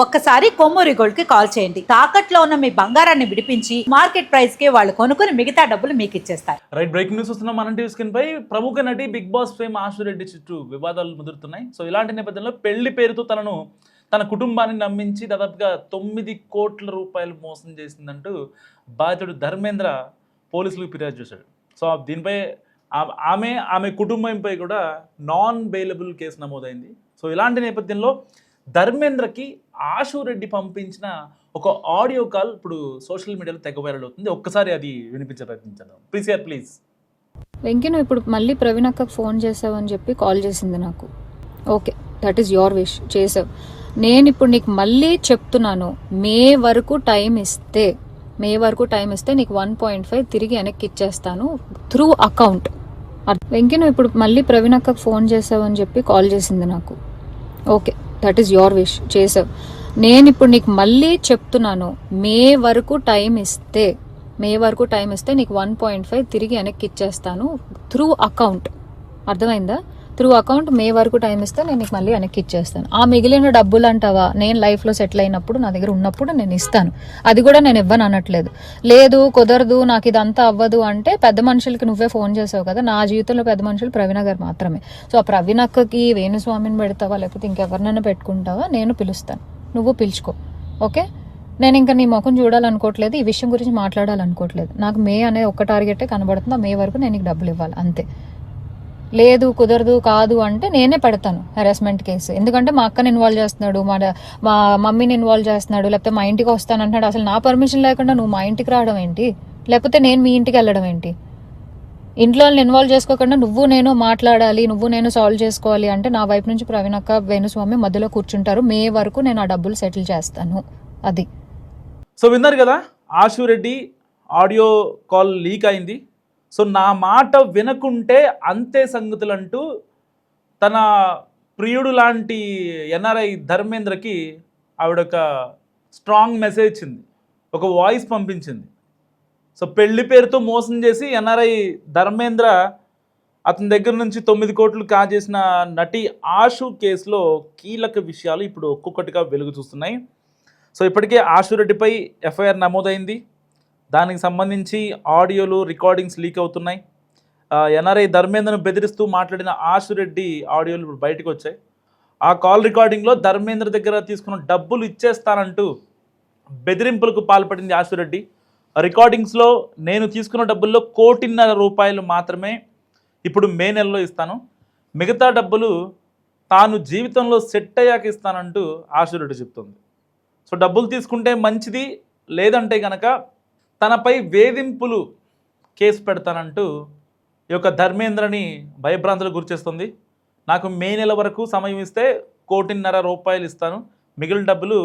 ఒక్కసారి కొమ్మూరి గోల్డ్ కి కాల్ చేయండి. తాకట్లో ఉన్న మీ బంగారాన్ని విడిపించి మార్కెట్ ప్రైస్ కి వాళ్ళు కొనుక్కుని మిగతా డబ్బులు మీకు ఇచ్చేస్తారు. రైట్, బ్రేకింగ్ న్యూస్ వస్తున్నాం మన టీవీ స్క్రీన్ పై. ప్రముఖ నటి బిగ్ బాస్ ఫేమ్ ఆశు రెడ్డి చుట్టూ వివాదాలు ముదురుతున్నాయి. సో ఇలాంటి నేపథ్యంలో పెళ్లి పేరుతో తన కుటుంబాన్ని నమ్మించి దాదాపుగా 9 కోట్ల రూపాయలు మోసం చేసిందంటూ బాధితుడు ధర్మేంద్ర పోలీసులకు ఫిర్యాదు చేశాడు. సో దీనిపై ఆమె కుటుంబంపై కూడా నాన్ బెయిలబుల్ కేసు నమోదైంది. సో ఇలాంటి నేపథ్యంలో ధర్మేంద్రకి ఆశు రెడ్డి పంపించిన ఒక ఆడియో కాల్ ఇప్పుడు సోషల్ మీడియాలో తెగ వైరల్ అవుతుంది. ఒక్కసారి అది వినిపించే ప్రయత్నించాను. ప్లీజ్. వెంకీ, నువ్వు ఇప్పుడు మళ్ళీ ప్రవీణ్ అక్కకు ఫోన్ చేసావని చెప్పి కాల్ చేసింది నాకు. Okay, that is your wish, చేసావు. నేను ఇప్పుడు నీకు మళ్ళీ చెప్తున్నాను, మే వరకు టైం ఇస్తే నీకు 1.5 తిరిగి వెనక్కి ఇచ్చేస్తాను త్రూ అకౌంట్. వెంకీ, నువ్వు ఇప్పుడు మళ్ళీ ప్రవీణ్ అక్కకు ఫోన్ చేసావని చెప్పి కాల్ చేసింది నాకు. Okay, that is your wish, చేసావు. నేను ఇప్పుడు నీకు మళ్ళీ చెప్తున్నాను, మే వరకు టైం ఇస్తే నీకు 1.5 తిరిగి వెనక్కి ఇచ్చేస్తాను త్రూ అకౌంట్. అర్థమైందా? త్రూ అకౌంట్ మే వరకు టైం ఇస్తే నేను నీకు మళ్ళీ వెనక్కి ఇచ్చేస్తాను. ఆ మిగిలిన డబ్బులు అంటావా, నేను లైఫ్లో సెటిల్ అయినప్పుడు నా దగ్గర ఉన్నప్పుడు నేను ఇస్తాను. అది కూడా నేను ఇవ్వను అనట్లేదు. లేదు కుదరదు, నాకు ఇదంతా అవ్వదు అంటే పెద్ద మనుషులకి నువ్వే ఫోన్ చేసావు కదా. నా జీవితంలో పెద్ద మనుషులు ప్రవీణ గారు మాత్రమే. సో ఆ ప్రవీణ అక్కకి వేణుస్వామిని పెడతావా లేకపోతే ఇంకెవరినైనా పెట్టుకుంటావా, నేను పిలుస్తాను, నువ్వు పిలుచుకో. ఓకే, నేను ఇంకా నీ ముఖం చూడాలనుకోవట్లేదు, ఈ విషయం గురించి మాట్లాడాలనుకోవట్లేదు. నాకు మే అనే ఒక్క టార్గెటే కనబడుతుంది. ఆ మే వరకు నేను నీకు డబ్బులు ఇవ్వాలి అంతే. లేదు కుదరదు కాదు అంటే నేనే పెడతాను హెరాస్మెంట్ కేసు. ఎందుకంటే మా అక్కని ఇన్వాల్వ్ చేస్తున్నాడు, మా మమ్మీని ఇన్వాల్వ్ చేస్తున్నాడు, లేకపోతే మా ఇంటికి వస్తానంటున్నాడు. అసలు నా పర్మిషన్ లేకుండా నువ్వు మా ఇంటికి రావడం ఏంటి, లేకపోతే నేను మీ ఇంటికి వెళ్ళడం ఏంటి? ఇంట్లో వాళ్ళని ఇన్వాల్వ్ చేసుకోకుండా నువ్వు నేను మాట్లాడాలి, నువ్వు నేను సాల్వ్ చేసుకోవాలి అంటే నా వైపు నుంచి ప్రవీణ్ అక్క వేణుస్వామి మధ్యలో కూర్చుంటారు. మే వరకు నేను ఆ డబ్బులు సెటిల్ చేస్తాను. అది. సో విన్నారు కదా, ఆశు రెడ్డి ఆడియో కాల్ లీక్ అయింది. సో నా మాట వినకుంటే అంతే సంగతులు అంటూ తన ప్రియుడు లాంటి ఎన్ఆర్ఐ ధర్మేంద్రకి ఆవిడ ఒక స్ట్రాంగ్ మెసేజ్ ఇచ్చింది, ఒక వాయిస్ పంపించింది. సో పెళ్లి పేరుతో మోసం చేసి ఎన్ఆర్ఐ ధర్మేంద్ర అతని దగ్గర నుంచి 9 కోట్లు కాజేసిన నటి ఆశు కేసులో కీలక విషయాలు ఇప్పుడు ఒక్కొక్కటిగా వెలుగు చూస్తున్నాయి. సో ఇప్పటికే ఆశు రెడ్డిపై ఎఫ్ఐఆర్ నమోదైంది. దానికి సంబంధించి ఆడియోలు రికార్డింగ్స్ లీక్ అవుతున్నాయి. ఎన్ఆర్ఐ ధర్మేంద్రను బెదిరిస్తూ మాట్లాడిన ఆశు రెడ్డి ఆడియోలు ఇప్పుడు బయటకు వచ్చాయి. ఆ కాల్ రికార్డింగ్లో ధర్మేంద్ర దగ్గర తీసుకున్న డబ్బులు ఇచ్చేస్తానంటూ బెదిరింపులకు పాల్పడింది ఆశు రెడ్డి. రికార్డింగ్స్లో నేను తీసుకున్న డబ్బుల్లో 1.5 కోట్ల రూపాయలు మాత్రమే ఇప్పుడు మే నెలలో ఇస్తాను, మిగతా డబ్బులు తాను జీవితంలో సెట్ అయ్యాక ఇస్తానంటూ ఆశు రెడ్డి చెప్తుంది. సో డబ్బులు తీసుకుంటే మంచిది, లేదంటే కనుక తనపై వేధింపులు కేసు పెడతానంటూ ఈ యొక్క ధర్మేంద్రని భయభ్రాంతులకు గురిచేస్తుంది. నాకు మే నెల వరకు సమయం ఇస్తే 1.5 కోట్ల రూపాయలు ఇస్తాను, మిగిలిన డబ్బులు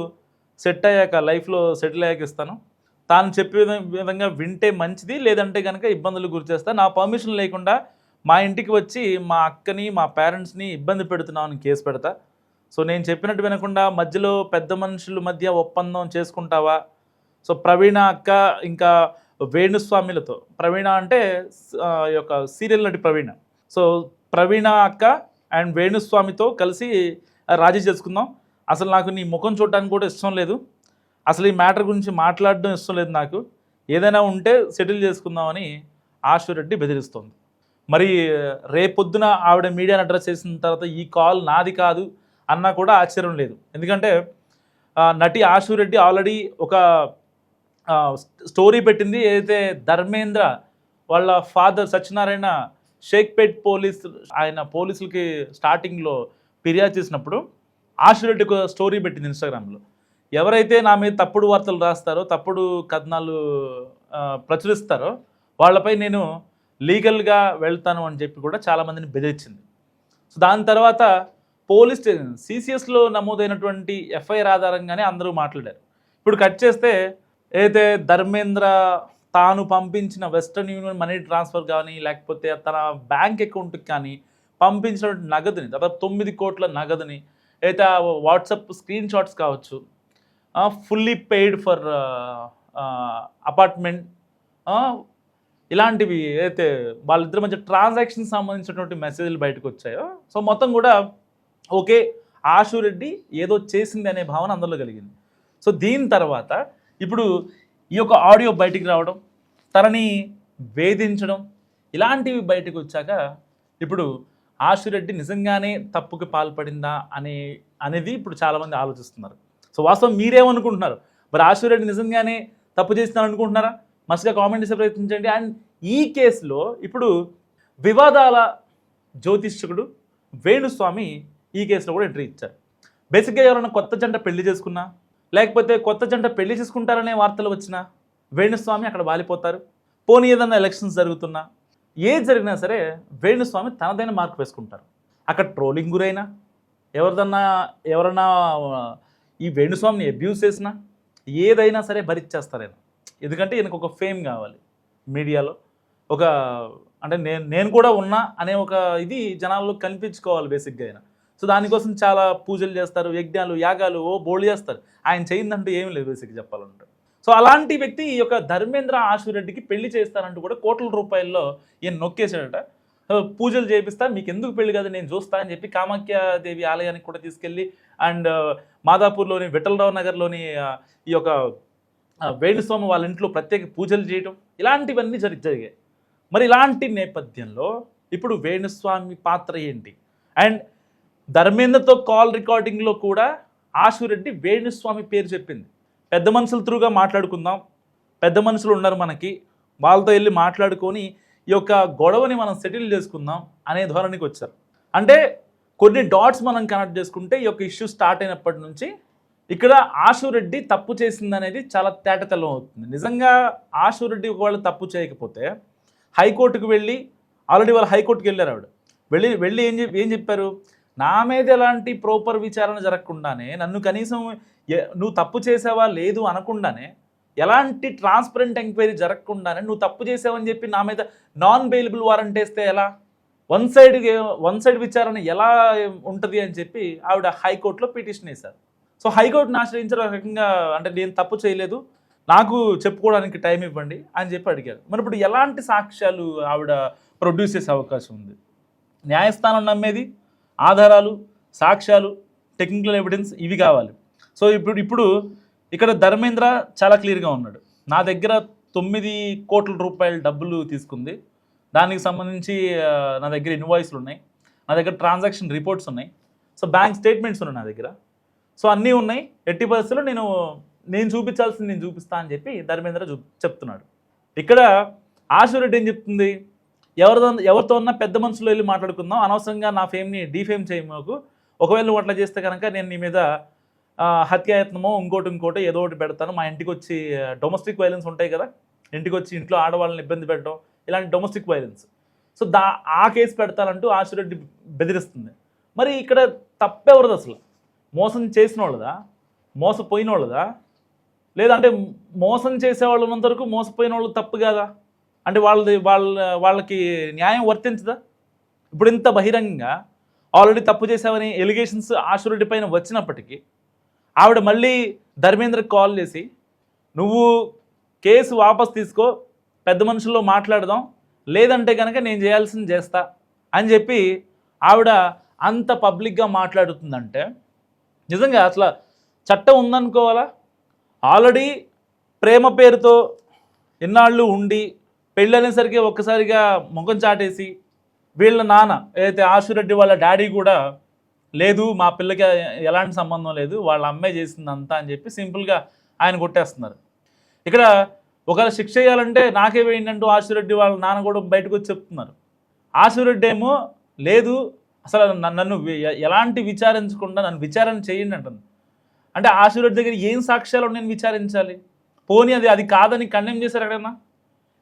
సెట్ అయ్యాక లైఫ్లో సెటిల్ అయ్యాక ఇస్తాను, తాను చెప్పే విధంగా వింటే మంచిది, లేదంటే కనుక ఇబ్బందులు గురిచేస్తా, నా పర్మిషన్ లేకుండా మా ఇంటికి వచ్చి మా అక్కని మా పేరెంట్స్ని ఇబ్బంది పెడుతున్నామని కేసు పెడతా. సో నేను చెప్పినట్టు వినకుండా మధ్యలో పెద్ద మనుషుల మధ్య ఒప్పందం చేసుకుంటావా? సో ప్రవీణ అక్క ఇంకా వేణుస్వామిలతో, ప్రవీణ అంటే ఈ యొక్క సీరియల్ నటి ప్రవీణ, సో ప్రవీణ అక్క అండ్ వేణుస్వామితో కలిసి రాజీ చేసుకుందాం, అసలు నాకు నీ ముఖం చూడడానికి కూడా ఇష్టం లేదు, అసలు ఈ మ్యాటర్ గురించి మాట్లాడడం ఇష్టం లేదు, నాకు ఏదైనా ఉంటే సెటిల్ చేసుకుందామని ఆశు రెడ్డి బెదిరిస్తోంది. మరి రేపొద్దున ఆవిడ మీడియాను అడ్రస్ చేసిన తర్వాత ఈ కాల్ నాది కాదు అన్నా కూడా ఆశ్చర్యం లేదు. ఎందుకంటే నటి ఆశు రెడ్డి ఆల్రెడీ ఒక స్టోరీ పెట్టింది. ఏదైతే ధర్మేంద్ర వాళ్ళ ఫాదర్ సత్యనారాయణ షేక్పేట్ పోలీసులకి స్టార్టింగ్లో ఫిర్యాదు చేసినప్పుడు ఆశు రెడ్డి ఒక స్టోరీ పెట్టింది ఇన్స్టాగ్రామ్లో. ఎవరైతే నా మీద తప్పుడు వార్తలు రాస్తారో, తప్పుడు కథనాలు ప్రచురిస్తారో వాళ్ళపై నేను లీగల్గా వెళ్తాను అని చెప్పి కూడా చాలామందిని బెదిరించింది. సో దాని తర్వాత పోలీస్ స్టేషన్ సిసిఎస్లో నమోదైనటువంటి ఎఫ్ఐఆర్ ఆధారంగానే అందరూ మాట్లాడారు. ఇప్పుడు కట్ చేస్తే ఏదైతే ధర్మేంద్ర తాను పంపించిన వెస్ట్రన్ యూనియన్ మనీ ట్రాన్స్ఫర్ కానీ లేకపోతే తన బ్యాంక్ అకౌంట్కి కానీ పంపించినటువంటి నగదుని, దాదాపు 9 కోట్ల నగదుని, అయితే వాట్సాప్ స్క్రీన్ షాట్స్ కావచ్చు, ఫుల్లీ పెయిడ్ ఫర్ అపార్ట్మెంట్, ఇలాంటివి అయితే వాళ్ళిద్దరి మధ్య ట్రాన్సాక్షన్ సంబంధించినటువంటి మెసేజ్లు బయటకు వచ్చాయో, సో మొత్తం కూడా ఓకే ఆశురెడ్డి ఏదో చేసింది అనే భావన అందరిలో కలిగింది. సో దీని తర్వాత ఇప్పుడు ఈ యొక్క ఆడియో బయటికి రావడం, తనని వేధించడం, ఇలాంటివి బయటకు వచ్చాక ఇప్పుడు ఆశురెడ్డి నిజంగానే తప్పుకి పాల్పడిందా అనేది ఇప్పుడు చాలామంది ఆలోచిస్తున్నారు. సో వాస్తవం మీరేమనుకుంటున్నారు? మరి ఆశురెడ్డి నిజంగానే తప్పు చేస్తున్నాను అనుకుంటున్నారా? మస్తుగా కామెంట్ చేసే ప్రయత్నించండి. అండ్ ఈ కేసులో ఇప్పుడు వివాదాల జ్యోతిష్కుడు వేణుస్వామి ఈ కేసులో కూడా ఎంట్రీ ఇచ్చారు. బేసిక్గా ఎవరైనా కొత్త జంట పెళ్లి చేసుకున్నా, లేకపోతే కొత్త జంట పెళ్లి చేసుకుంటారనే వార్తలు వచ్చినా వేణుస్వామి అక్కడ వాలిపోతారు. పోనీ ఏదన్నా ఎలక్షన్స్ జరుగుతున్నా, ఏది జరిగినా సరే వేణుస్వామి తనదైన మార్క్ వేసుకుంటారు. అక్కడ ట్రోలింగ్ గురైనా, ఎవరన్నా ఈ వేణుస్వామిని అబ్యూస్ చేసినా, ఏదైనా సరే భరిచ్చేస్తారు ఆయన. ఎందుకంటే ఈయనకు ఒక ఫేమ్ కావాలి మీడియాలో, ఒక అంటే నేను కూడా ఉన్నా అనే ఒక ఇది జనాల్లో కనిపించుకోవాలి బేసిక్గా ఆయన. సో దానికోసం చాలా పూజలు చేస్తారు, యజ్ఞాలు, యాగాలు బోల్డ్ చేస్తారు. ఆయన చేయిందంటూ ఏమీ లేదు బేసిక్గా చెప్పాలంటే. సో అలాంటి వ్యక్తి ఈ యొక్క ధర్మేంద్ర ఆశురెడ్డికి పెళ్లి చేస్తానంటూ కూడా కోట్ల రూపాయల్లో ఈయన నొక్కేశాడట. పూజలు చేపిస్తా, మీకు ఎందుకు పెళ్లి కదా నేను చూస్తా అని చెప్పి కామాఖ్యాదేవి ఆలయానికి కూడా తీసుకెళ్ళి, అండ్ మాదాపూర్లోని విఠలరావు నగర్లోని ఈ యొక్క వేణుస్వామి వాళ్ళ ఇంట్లో ప్రత్యేక పూజలు చేయటం, ఇలాంటివన్నీ జరిగాయి. మరి ఇలాంటి నేపథ్యంలో ఇప్పుడు వేణుస్వామి పాత్ర ఏంటి? అండ్ ధర్మేంద్రతో కాల్ రికార్డింగ్లో కూడా ఆశురెడ్డి వేణుస్వామి పేరు చెప్పింది. పెద్ద మనుషుల త్రూగా మాట్లాడుకుందాం, పెద్ద మనుషులు ఉన్నారు మనకి, వాళ్ళతో వెళ్ళి మాట్లాడుకొని ఈ యొక్క గొడవని మనం సెటిల్ చేసుకుందాం అనే ధోరణికి వచ్చారు. అంటే కొన్ని డాట్స్ మనం కనెక్ట్ చేసుకుంటే ఈ యొక్క ఇష్యూ స్టార్ట్ అయినప్పటి నుంచి ఇక్కడ ఆశురెడ్డి తప్పు చేసింది అనేది చాలా తేటతెల్లం అవుతుంది. నిజంగా ఆశురెడ్డి ఒకవేళ తప్పు చేయకపోతే హైకోర్టుకు వెళ్ళి, ఆల్రెడీ వాళ్ళు హైకోర్టుకు వెళ్ళారు. ఆవిడ వెళ్ళి ఏం చెప్పారు? నా మీద ఎలాంటి ప్రాపర్ విచారణ జరగకుండానే, నన్ను కనీసం నువ్వు తప్పు చేసావా లేదు అనకుండానే, ఎలాంటి ట్రాన్స్పరెంట్ ఎంక్వైరీ జరగకుండానే నువ్వు తప్పు చేసావని చెప్పి నా మీద నాన్ బెయిలబుల్ వారెంట్ వేస్తే ఎలా, వన్ సైడ్ విచారణ ఎలా ఉంటుంది అని చెప్పి ఆవిడ హైకోర్టులో పిటిషన్ వేశారు. సో హైకోర్టును ఆశ్రయించారు. రకంగా అంటే నేను తప్పు చేయలేదు, నాకు చెప్పుకోవడానికి టైం ఇవ్వండి అని చెప్పి అడిగారు. మరి ఇప్పుడు ఎలాంటి సాక్ష్యాలు ఆవిడ ప్రొడ్యూస్ చేసే అవకాశం ఉంది? న్యాయస్థానం నమ్మేది ఆధారాలు, సాక్ష్యాలు, టెక్నికల్ ఎవిడెన్స్, ఇవి కావాలి. సో ఇప్పుడు ఇక్కడ ధర్మేంద్ర చాలా క్లియర్గా ఉన్నాడు. నా దగ్గర 9 కోట్ల రూపాయల డబ్బులు తీసుకుంది, దానికి సంబంధించి నా దగ్గర ఇన్వాయిస్లు ఉన్నాయి, నా దగ్గర ట్రాన్సాక్షన్ రిపోర్ట్స్ ఉన్నాయి, సో బ్యాంక్ స్టేట్మెంట్స్ ఉన్నాయి నా దగ్గర, సో అన్నీ ఉన్నాయి, ఎట్టి పరిస్థితుల్లో నేను చూపించాల్సింది నేను చూపిస్తా అని చెప్పి ధర్మేంద్ర చెప్తున్నాడు. ఇక్కడ ఆశురెడ్డి ఏం చెప్తుంది? ఎవరితో ఉన్నా పెద్ద మనుషులు వెళ్ళి మాట్లాడుకుందాం, అనవసరంగా నా ఫేమ్ని డీఫేమ్ చేయమాకు, ఒకవేళ నువ్వు అట్లా చేస్తే కనుక నేను నీ మీద హత్యాయత్నమో ఇంకోటి ఏదో ఒకటి పెడతాను, మా ఇంటికి వచ్చి డొమెస్టిక్ వైలెన్స్ ఉంటాయి కదా, ఇంటికి వచ్చి ఇంట్లో ఆడవాళ్ళని ఇబ్బంది పెట్టడం, ఇలాంటి డొమెస్టిక్ వైలెన్స్, సో ఆ కేసు పెడతానంటూ ఆశురెడ్డి బెదిరిస్తుంది. మరి ఇక్కడ తప్పెవరిది అసలు? మోసం చేసిన వాళ్ళదా, మోసపోయిన వాళ్ళదా? లేదంటే మోసం చేసేవాళ్ళు ఉన్నంత వరకు మోసపోయిన వాళ్ళు తప్పు కాదా? అంటే వాళ్ళకి న్యాయం వర్తించదా? ఇప్పుడు ఇంత బహిరంగంగా ఆల్రెడీ తప్పు చేసావని ఎలిగేషన్స్ ఆశురెడ్డి పైన వచ్చినప్పటికీ ఆవిడ మళ్ళీ ధర్మేంద్రకి కాల్ చేసి, నువ్వు కేసు వాపస్ తీసుకో, పెద్ద మనుషుల్లో మాట్లాడదాం, లేదంటే కనుక నేను చేయాల్సింది చేస్తా అని చెప్పి ఆవిడ అంత పబ్లిక్గా మాట్లాడుతుందంటే నిజంగా అసలు చట్టం ఉందనుకోవాలా? ఆల్రెడీ ప్రేమ పేరుతో ఇన్నాళ్ళు ఉండి పెళ్ళి అనేసరికి ఒక్కసారిగా ముఖం చాటేసి, వీళ్ళ నాన్న ఏదైతే ఆశురెడ్డి వాళ్ళ డాడీ కూడా లేదు, మా పిల్లకి ఎలాంటి సంబంధం లేదు, వాళ్ళ అమ్మాయి చేసిందంతా అని చెప్పి సింపుల్గా ఆయన కొట్టేస్తున్నారు. ఇక్కడ ఒకవేళ శిక్ష చేయాలంటే నాకే వేయండి ఆశురెడ్డి వాళ్ళ నాన్న కూడా బయటకు వచ్చి చెప్తున్నారు. ఆశురెడ్డి ఏమో లేదు, అసలు నన్ను ఎలాంటి విచారించకుండా నన్ను విచారణ చేయండి అంటుంది. అంటే ఆశురెడ్డి దగ్గర ఏం సాక్ష్యాలు నేను విచారించాలి? పోనీ అది కాదని కండెమ్ చేశారు ఎక్కడన్నా?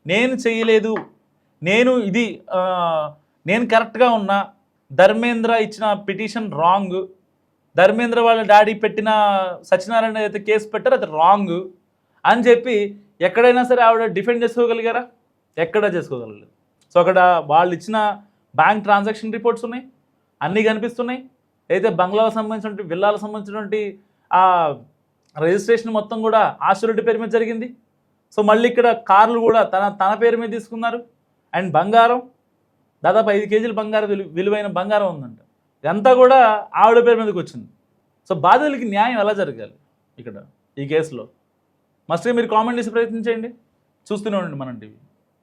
నేను చేయలేదు, నేను కరెక్ట్గా ఉన్నా, ధర్మేంద్ర ఇచ్చిన పిటిషన్ రాంగ్, ధర్మేంద్ర వాళ్ళ డాడీ పెట్టిన సత్యనారాయణ అయితే కేసు పెట్టారో అది రాంగ్ అని చెప్పి ఎక్కడైనా సరే ఆవిడ డిఫెండ్ చేసుకోగలిగారా? ఎక్కడా చేసుకోగలలేదు. సో అక్కడ వాళ్ళు ఇచ్చిన బ్యాంక్ ట్రాన్సాక్షన్ రిపోర్ట్స్ ఉన్నాయి, అన్నీ కనిపిస్తున్నాయి. అయితే బంగ్లాలకు సంబంధించినటువంటి విల్లాలకు సంబంధించినటువంటి ఆ రిజిస్ట్రేషన్ మొత్తం కూడా ఆశురెడ్డి పేరు మీద జరిగింది. సో మళ్ళీ ఇక్కడ కార్లు కూడా తన పేరు మీద తీసుకున్నారు. అండ్ బంగారం దాదాపు 5 కేజీల బంగారం విలువైన బంగారం ఉందంట. ఇదంతా కూడా ఆవిడ పేరు మీదకి వచ్చింది. సో బాధితులకి న్యాయం ఎలా జరగాలి ఇక్కడ ఈ కేసులో? మస్ట్గా మీరు కామెంట్ చేసి ప్రయత్నించండి. చూస్తూనే ఉండండి మనం టీవీ.